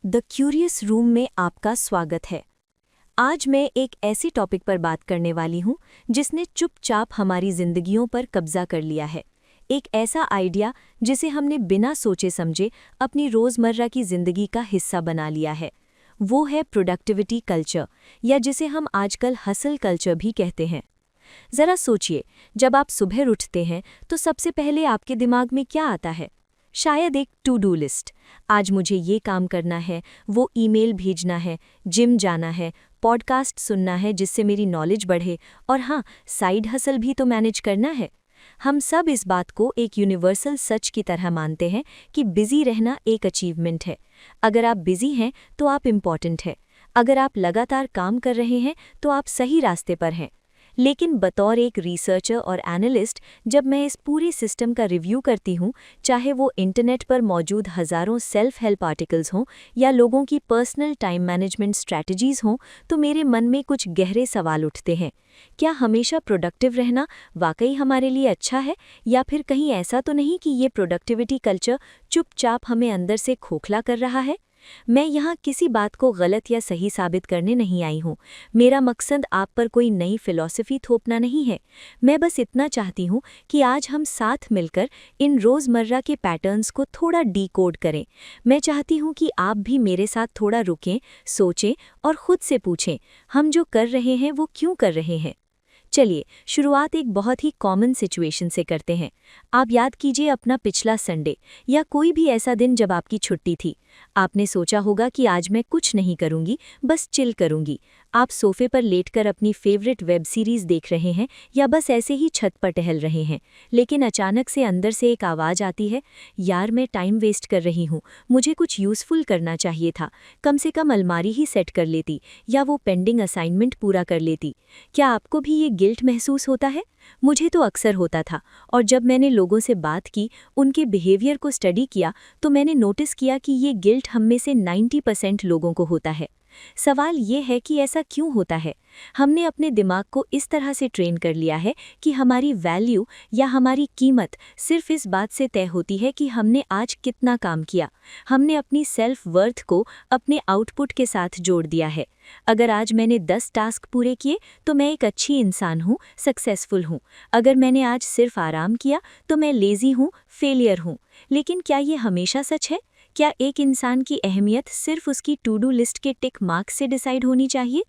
The curious room में आपका स्वागत है। आज मैं एक ऐसे टॉपिक पर बात करने वाली हूं जिसने चुपचाप हमारी जिंदगियों पर कब्जा कर लिया है। एक ऐसा आइडिया जिसे हमने बिना सोचे समझे अपनी रोज़मर्रा की जिंदगी का हिस्सा बना लिया है। वो है प्रोडक्टिविटी कल्चर, या जिसे हम आजकल हसल कल्चर भी कहते हैं। ज़रा सोचिए, जब आप सुबह उठते हैं तो सबसे पहले आपके दिमाग में क्या आता है? शायद एक टू डू लिस्ट। आज मुझे ये काम करना है, वो ईमेल भेजना है, जिम जाना है, पॉडकास्ट सुनना है जिससे मेरी नॉलेज बढ़े, और हाँ, साइड हसल भी तो मैनेज करना है। हम सब इस बात को एक यूनिवर्सल सच की तरह मानते हैं कि बिजी रहना एक अचीवमेंट है। अगर आप बिजी हैं तो आप इम्पॉर्टेंट हैं। अगर आप लगातार काम कर रहे हैं तो आप सही रास्ते पर हैं। लेकिन बतौर एक रिसर्चर और एनालिस्ट, जब मैं इस पूरे सिस्टम का रिव्यू करती हूँ, चाहे वो इंटरनेट पर मौजूद हज़ारों सेल्फ हेल्प आर्टिकल्स हों या लोगों की पर्सनल टाइम मैनेजमेंट स्ट्रैटेजीज़ हों, तो मेरे मन में कुछ गहरे सवाल उठते हैं। क्या हमेशा प्रोडक्टिव रहना वाकई हमारे लिए अच्छा है, या फिर कहीं ऐसा तो नहीं कि ये प्रोडक्टिविटी कल्चर चुपचाप हमें अंदर से खोखला कर रहा है? मैं यहाँ किसी बात को गलत या सही साबित करने नहीं आई हूँ। मेरा मकसद आप पर कोई नई फिलॉसफी थोपना नहीं है। मैं बस इतना चाहती हूँ कि आज हम साथ मिलकर इन रोज़मर्रा के पैटर्न्स को थोड़ा डीकोड करें। मैं चाहती हूँ कि आप भी मेरे साथ थोड़ा रुकें, सोचें और खुद से पूछें, हम जो कर रहे हैं वो क्यों कर रहे हैं। चलिए, शुरुआत एक बहुत ही कॉमन सिचुएशन से करते हैं। आप याद कीजिए अपना पिछला संडे या कोई भी ऐसा दिन जब आपकी छुट्टी थी। आपने सोचा होगा कि आज मैं कुछ नहीं करूंगी, बस चिल करूंगी। आप सोफे पर लेटकर अपनी फेवरेट वेब सीरीज़ देख रहे हैं या बस ऐसे ही छत पर टहल रहे हैं। लेकिन अचानक से अंदर से एक आवाज़ आती है, यार मैं टाइम वेस्ट कर रही हूँ, मुझे कुछ यूज़फुल करना चाहिए था। कम से कम अलमारी ही सेट कर लेती या वो पेंडिंग असाइनमेंट पूरा कर लेती। क्या आपको भी ये गिल्ट महसूस होता है? मुझे तो अक्सर होता था, और जब मैंने लोगों से बात की, उनके बिहेवियर को स्टडी किया, तो मैंने नोटिस किया कि ये गिल्ट हम में से 90% लोगों को होता है। सवाल ये है कि ऐसा क्यों होता है? हमने अपने दिमाग को इस तरह से ट्रेन कर लिया है कि हमारी वैल्यू या हमारी कीमत सिर्फ इस बात से तय होती है कि हमने आज कितना काम किया। हमने अपनी सेल्फ वर्थ को अपने आउटपुट के साथ जोड़ दिया है। अगर आज मैंने 10 टास्क पूरे किए तो मैं एक अच्छी इंसान हूँ, सक्सेसफुल हूँ। अगर मैंने आज सिर्फ आराम किया तो मैं लेज़ी हूँ, फेलियर हूँ। लेकिन क्या ये हमेशा सच है? क्या एक इंसान की अहमियत सिर्फ उसकी टू डू लिस्ट के टिक मार्क्स से डिसाइड होनी चाहिए?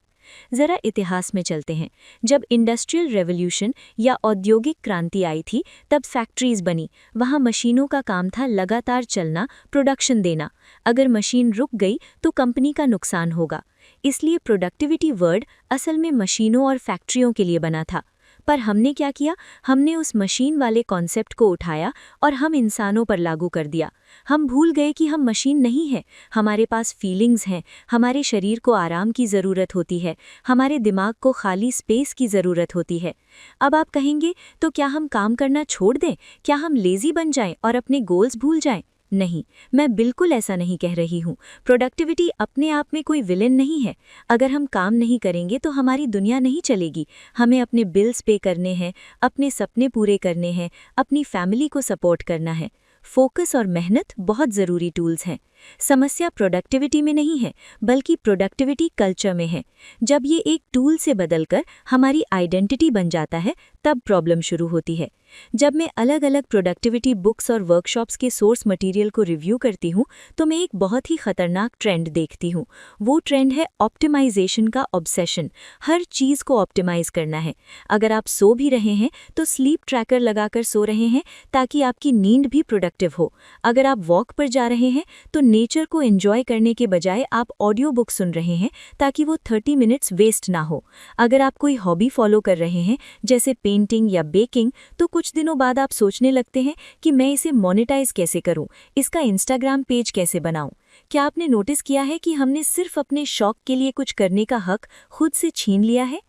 ज़रा इतिहास में चलते हैं। जब इंडस्ट्रियल रेवोल्यूशन या औद्योगिक क्रांति आई थी, तब फैक्ट्रीज बनी। वहाँ मशीनों का काम था लगातार चलना, प्रोडक्शन देना। अगर मशीन रुक गई तो कंपनी का नुकसान होगा। इसलिए प्रोडक्टिविटी वर्ड असल में मशीनों और फैक्ट्रियों के लिए बना था। पर हमने क्या किया? हमने उस मशीन वाले कॉन्सेप्ट को उठाया और हम इंसानों पर लागू कर दिया। हम भूल गए कि हम मशीन नहीं हैं। हमारे पास फीलिंग्स हैं, हमारे शरीर को आराम की ज़रूरत होती है, हमारे दिमाग को खाली स्पेस की ज़रूरत होती है। अब आप कहेंगे, तो क्या हम काम करना छोड़ दें? क्या हम लेज़ी बन जाएं और अपने गोल्स भूल जाएं? नहीं, मैं बिल्कुल ऐसा नहीं कह रही हूँ। प्रोडक्टिविटी अपने आप में कोई विलेन नहीं है। अगर हम काम नहीं करेंगे तो हमारी दुनिया नहीं चलेगी। हमें अपने बिल्स पे करने हैं, अपने सपने पूरे करने हैं, अपनी फैमिली को सपोर्ट करना है। फोकस और मेहनत बहुत ज़रूरी टूल्स हैं। समस्या प्रोडक्टिविटी में नहीं है, बल्कि प्रोडक्टिविटी कल्चर में है। जब ये एक टूल से बदलकर हमारी आइडेंटिटी बन जाता है, तब प्रॉब्लम शुरू होती है। जब मैं अलग अलग प्रोडक्टिविटी बुक्स और वर्कशॉप्स के सोर्स मटेरियल को रिव्यू करती हूँ, तो मैं एक बहुत ही खतरनाक ट्रेंड देखती हूँ। वो ट्रेंड है ऑप्टिमाइजेशन का ऑब्सेशन। हर चीज़ को ऑप्टिमाइज करना है। अगर आप सो भी रहे हैं तो स्लीप ट्रैकर लगाकर सो रहे हैं ताकि आपकी नींद भी प्रोडक्टिव हो। अगर आप वॉक पर जा रहे हैं तो नेचर को एंजॉय करने के बजाय आप ऑडियो बुक सुन रहे हैं ताकि वो 30 मिनट्स वेस्ट ना हो। अगर आप कोई हॉबी फॉलो कर रहे हैं, जैसे पेंटिंग या बेकिंग, तो कुछ दिनों बाद आप सोचने लगते हैं कि मैं इसे मोनेटाइज कैसे करूं, इसका इंस्टाग्राम पेज कैसे बनाऊं। क्या आपने नोटिस किया है कि हमने सिर्फ अपने शौक के लिए कुछ करने का हक खुद से छीन लिया है?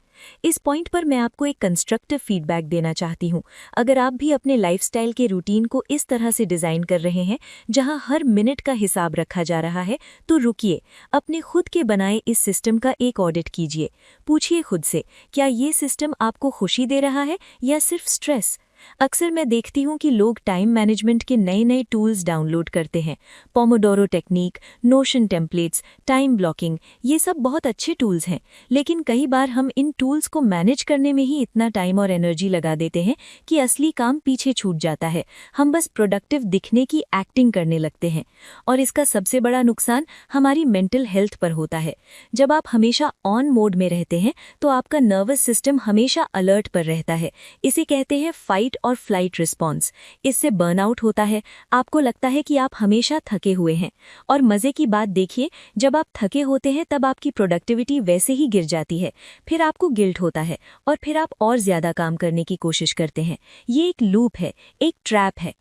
इस पॉइंट पर मैं आपको एक कंस्ट्रक्टिव फीडबैक देना चाहती हूँ। अगर आप भी अपने लाइफस्टाइल के रूटीन को इस तरह से डिज़ाइन कर रहे हैं जहाँ हर मिनट का हिसाब रखा जा रहा है, तो रुकिए, अपने खुद के बनाए इस सिस्टम का एक ऑडिट कीजिए। पूछिए खुद से, क्या ये सिस्टम आपको खुशी दे रहा है या सिर्फ स्ट्रेस? अक्सर मैं देखती हूँ कि लोग टाइम मैनेजमेंट के नए नए टूल्स डाउनलोड करते हैं। Pomodoro technique, notion templates, time blocking, ये सब बहुत अच्छे टूल्स हैं, लेकिन कई बार हम इन टूल्स को मैनेज करने में ही इतना टाइम और एनर्जी लगा देते हैं कि असली काम पीछे छूट जाता है। हम बस प्रोडक्टिव दिखने की एक्टिंग करने लगते हैं और इसका सबसे बड़ा नुकसान हमारी मेंटल हेल्थ पर होता है। जब आप हमेशा ऑन मोड में रहते हैं तो आपका नर्वस सिस्टम हमेशा अलर्ट पर रहता है। इसे कहते हैं फाइट और फ्लाइट रिस्पॉन्स। इससे बर्नआउट होता है। आपको लगता है कि आप हमेशा थके हुए हैं। और मजे की बात देखिए, जब आप थके होते हैं तब आपकी प्रोडक्टिविटी वैसे ही गिर जाती है। फिर आपको गिल्ट होता है और फिर आप और ज्यादा काम करने की कोशिश करते हैं। ये एक लूप है, एक ट्रैप है।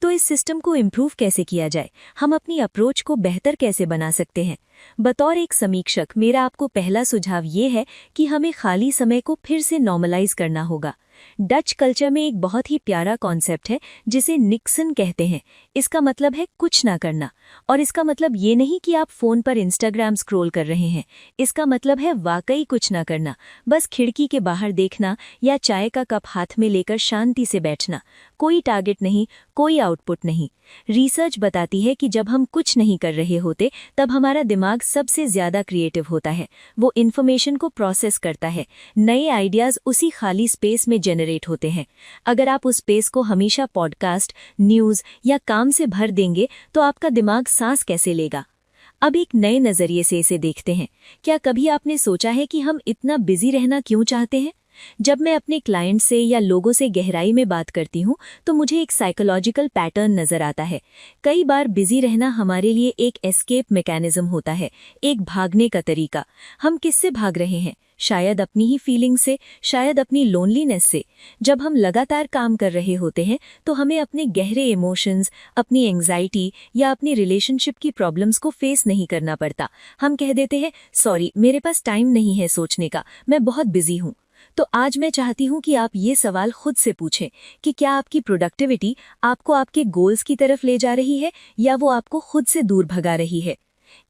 तो इस सिस्टम को इम्प्रूव कैसे किया जाए? हम अपनी अप्रोच को बेहतर कैसे बना सकते हैं? बतौर एक समीक्षक मेरा आपको पहला सुझाव ये है कि हमें खाली समय को फिर से नॉर्मलाइज करना होगा। डच कल्चर में एक बहुत ही प्यारा कॉन्सेप्ट है जिसे निक्सन कहते हैं। इसका मतलब है कुछ ना करना। और इसका मतलब ये नहीं कि आप फोन पर इंस्टाग्राम स्क्रॉल कर रहे हैं। इसका मतलब है वाकई कुछ ना करना, बस खिड़की के बाहर देखना या चाय का कप हाथ में लेकर शांति से बैठना। कोई टारगेट नहीं, कोई आउटपुट नहीं। रिसर्च बताती है कि जब हम कुछ नहीं कर रहे होते तब हमारा दिमाग सबसे ज्यादा क्रिएटिव होता है। वो इन्फॉर्मेशन को प्रोसेस करता है। नए आइडियाज उसी खाली स्पेस में जनरेट होते हैं। अगर आप उस स्पेस को हमेशा पॉडकास्ट, न्यूज़ या काम से भर देंगे तो आपका दिमाग सांस कैसे लेगा? अब एक नए नजरिए से इसे देखते हैं। क्या कभी आपने सोचा है कि हम इतना बिजी रहना क्यों चाहते हैं? जब मैं अपने क्लाइंट से या लोगों से गहराई में बात करती हूँ तो मुझे एक साइकोलॉजिकल पैटर्न नजर आता है। कई बार बिजी रहना हमारे लिए एक एस्केप मैकेनिज्म होता है, एक भागने का तरीका। हम किससे भाग रहे हैं? शायद अपनी ही फीलिंग से, शायद अपनी लोनलीनेस से। जब हम लगातार काम कर रहे होते हैं तो हमें अपने गहरे इमोशंस, अपनी एंग्जाइटी या अपनी रिलेशनशिप की प्रॉब्लम्स को फेस नहीं करना पड़ता। हम कह देते हैं, सॉरी मेरे पास टाइम नहीं है सोचने का, मैं बहुत बिजी हूँ। तो आज मैं चाहती हूँ कि आप ये सवाल खुद से पूछें कि क्या आपकी प्रोडक्टिविटी आपको आपके गोल्स की तरफ ले जा रही है या वो आपको खुद से दूर भगा रही है।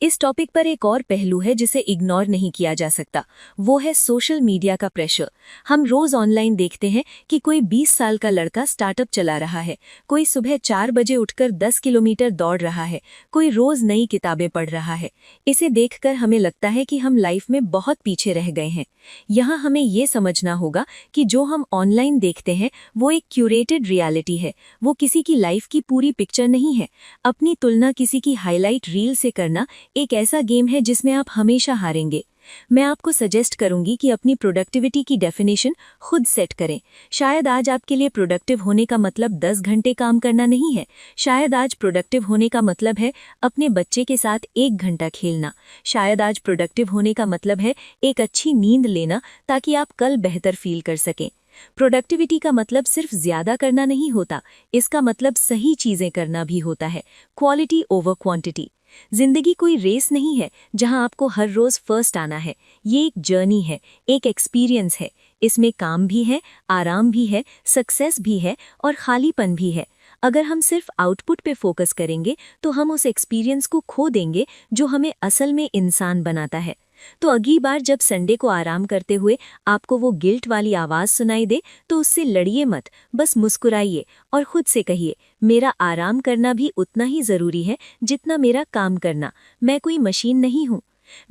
इस टॉपिक पर एक और पहलू है जिसे इग्नोर नहीं किया जा सकता, वो है सोशल मीडिया का प्रेशर। हम रोज ऑनलाइन देखते हैं कि कोई 20 साल का लड़का स्टार्टअप चला रहा है, कोई सुबह 4 बजे उठकर 10 किलोमीटर दौड़ रहा है, कोई रोज नई किताबें पढ़ रहा है। इसे देखकर हमें लगता है कि हम लाइफ में बहुत पीछे रह गए हैं। यहाँ हमें ये समझना होगा कि जो हम ऑनलाइन देखते हैं वो एक क्यूरेटेड रियलिटी है, वो किसी की लाइफ की पूरी पिक्चर नहीं है। अपनी तुलना किसी की हाईलाइट रील से करना एक ऐसा गेम है जिसमें आप हमेशा हारेंगे। मैं आपको सजेस्ट करूंगी कि अपनी प्रोडक्टिविटी की डेफिनेशन खुद सेट करें। शायद आज आपके लिए प्रोडक्टिव होने का मतलब 10 घंटे काम करना नहीं है। शायद आज प्रोडक्टिव होने का मतलब है अपने बच्चे के साथ 1 घंटा खेलना। शायद आज प्रोडक्टिव होने का मतलब है एक अच्छी नींद लेना ताकि आप कल बेहतर फील कर सकें। प्रोडक्टिविटी का मतलब सिर्फ ज्यादा करना नहीं होता, इसका मतलब सही चीजें करना भी होता है। Quality over quantity. जिंदगी कोई रेस नहीं है जहां आपको हर रोज फर्स्ट आना है। ये एक जर्नी है, एक एक्सपीरियंस है। इसमें काम भी है, आराम भी है, सक्सेस भी है और खालीपन भी है। अगर हम सिर्फ आउटपुट पे फोकस करेंगे तो हम उस एक्सपीरियंस को खो देंगे जो हमें असल में इंसान बनाता है। तो अगली बार जब संडे को आराम करते हुए आपको वो गिल्ट वाली आवाज सुनाई दे तो उससे लड़िए मत, बस मुस्कुराइए और खुद से कहिए, मेरा आराम करना भी उतना ही जरूरी है जितना मेरा काम करना। मैं कोई मशीन नहीं हूँ।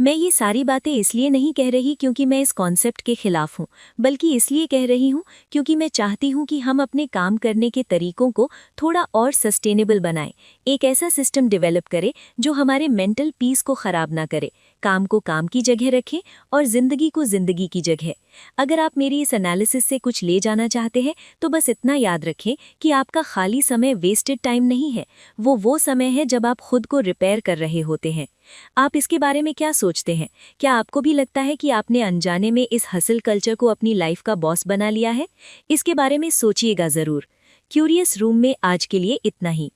मैं ये सारी बातें इसलिए नहीं कह रही क्योंकि मैं इस कॉन्सेप्ट के खिलाफ हूँ, बल्कि इसलिए कह रही हूँ क्योंकि मैं चाहती हूँ कि हम अपने काम करने के तरीकों को थोड़ा और सस्टेनेबल बनाएं। एक ऐसा सिस्टम डेवलप करें जो हमारे मेंटल पीस को खराब ना करे, काम को काम की जगह रखें और जिंदगी को जिंदगी की जगह। अगर आप मेरी इस एनालिसिस से कुछ ले जाना चाहते हैं तो बस इतना याद रखें कि आपका खाली समय वेस्टेड टाइम नहीं है, वो समय है जब आप खुद को रिपेयर कर रहे होते हैं। आप इसके बारे में क्या सोचते हैं? क्या आपको भी लगता है कि आपने अनजाने में इस हसल कल्चर को अपनी लाइफ का बॉस बना लिया है? इसके बारे में सोचिएगा जरूर। क्यूरियस रूम में आज के लिए इतना ही।